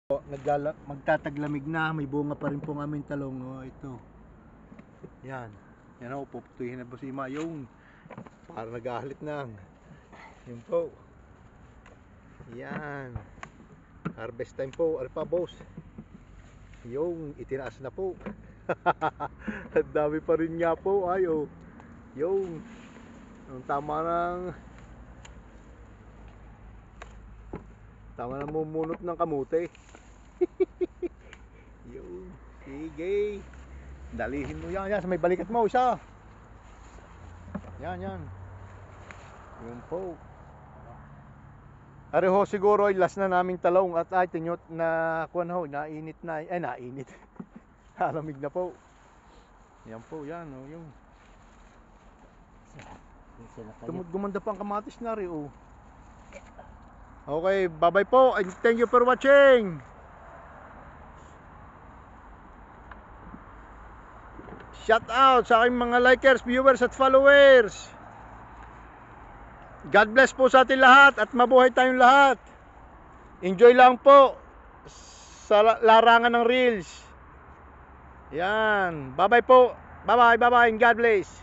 Magtataglamig na, may bunga pa rin po ng aming talong. Oh, ito. Yan. Yan ako, puputuhin na po si Ima. Yung, para nag-ahalit na. Yun po. Yan. Harvest time po. Ano pa, boss? Yung, itinaas na po. Ang dami pa rin nga po. Ay, oh. Yung, tama ng mumunot ng kamote. Yun, sige. Dalihin mo yan, sa may balikat mo, isa. Yan. Yun po. Ari ho, siguro ay last na naming talong at ay tinyot na kuwan ho, nainit na. Nainit. Halamig na po. Yan po, yan oh, yung. Gumanda pa ang kamatis na rin oh. Okay, bye-bye po and thank you for watching. Shout out sa aking mga likers, viewers at followers. God bless po sa ating lahat at mabuhay tayong lahat. Enjoy lang po sa larangan ng reels. Yan, bye-bye po. Bye-bye and God bless.